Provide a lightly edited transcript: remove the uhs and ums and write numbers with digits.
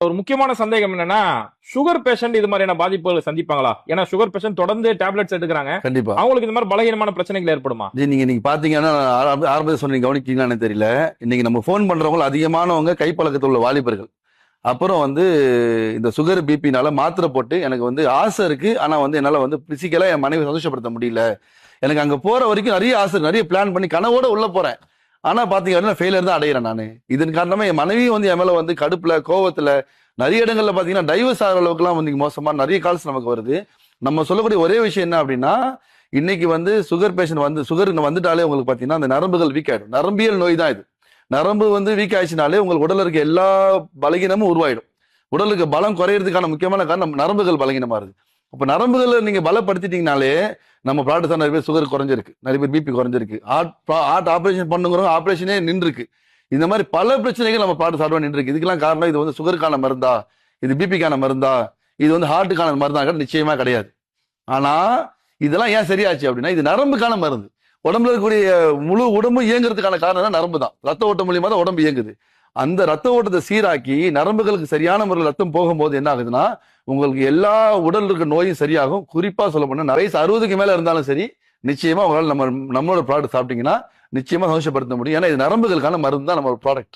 ஒரு முக்கியமான சந்தேகம் என்னன்னா, சுகர் பேஷண்ட் இது மாதிரியான பாதிப்புகளை சந்திப்பாங்களா? ஏன்னா சுகர் பேஷண்ட் தொடர்ந்து டேப்லெட்ஸ் எடுக்கிறாங்க. கண்டிப்பா அவங்களுக்கு இந்த மாதிரி பலகீனமான பிரச்சனைகள் ஏற்படுமா? நீங்க பாத்தீங்கன்னா ஆரம்பத்தில் சொன்னீங்க, கவனிக்கீங்கன்னு தெரியல. இன்னைக்கு நம்ம போன் பண்றவங்க அதிகமானவங்க கைப்பழக்கத்தில் உள்ள வாலிபர்கள். அப்புறம் இந்த சுகர் பிபினால மாத்திரை போட்டு எனக்கு ஆசை இருக்கு, ஆனா என்னால பிசிக்கலா என் மனைவி சந்தோஷப்படுத்த முடியல. எனக்கு அங்க போற வரைக்கும் நிறைய ஆசை, நிறைய பிளான் பண்ணி கனவோட உள்ள போறேன். ஆனா பாத்தீங்கன்னா ஃபெயிலியர் தான் அடையிறேன் நானு. இதன் காரணமா என் மனைவியும் என் மேல கடுப்புல கோவத்துல நிறைய இடங்கள்ல பாத்தீங்கன்னா டைவர்ஸ் ஆகிற அளவுக்கு எல்லாம் மோசமா நிறைய கால்ஸ் நமக்கு வருது. நம்ம சொல்லக்கூடிய ஒரே விஷயம் என்ன அப்படின்னா, இன்னைக்கு சுகர் பேஷண்ட் சுகர் வந்துட்டாலே உங்களுக்கு பாத்தீங்கன்னா அந்த நரம்புகள் வீக் ஆயிடும். நரம்பியல் நோய் தான் இது. நரம்பு வீக் ஆயிடுச்சுனாலே உங்களுக்கு உடல்ல இருக்க எல்லா பலகீனமும் உருவாயிடும். உடலுக்கு பலம் குறையறதுக்கான முக்கியமான காரணம் நரம்புகள் பலகீனமா இருக்கு. அப்ப நரம்புகளை நீங்க பலப்படுத்திட்டீங்கனாலே, நம்ம ப்ராடக்ட்ஸ் நிறைய பேர் சுகர் குறைஞ்சிருக்கு, நிறைய பேர் பிபி குறைஞ்சிருக்கு, ஹார்ட் ஆபரேஷன் பண்ணுங்கிறவங்க ஆபரேஷனே நின்றுருக்கு. இந்த மாதிரி பல பிரச்சனைகள் நம்ம ப்ராடக்ட் சாப்பிட நின்றுருக்கு. இதுக்கெல்லாம் காரணம் இது சுகருக்கான மருந்தா, இது பிபிக்கான மருந்தா, இது ஹார்ட்டுக்கான மருந்தா? நிச்சயமா கிடையாது. ஆனா இதெல்லாம் ஏன் சரியாச்சு அப்படின்னா, இது நரம்புக்கான மருந்து. உடம்புல இருக்கக்கூடிய முழு உடம்பு இயங்குறதுக்கான காரணம் நரம்பு தான். ரத்த ஓட்டம் மூலியமா தான் உடம்பு இயங்குது. அந்த ரத்த ஓட்டத்தை சீராக்கி நரம்புகளுக்கு சரியான முறையில் ரத்தம் போகும்போது என்ன ஆகுதுன்னா, உங்களுக்கு எல்லா உடல் இருக்க நோயும் சரியாகும். குறிப்பா சொல்ல போனா வயசு 60க்கு மேல இருந்தாலும் சரி, நிச்சயமா உங்களால் நம்மளோட ப்ராடக்ட் சாப்பிட்டீங்கன்னா நிச்சயமா சந்தோஷப்படுத்த முடியும். ஏன்னா இது நரம்புகளுக்கான மருந்து தான் நம்ம ப்ராடக்ட்.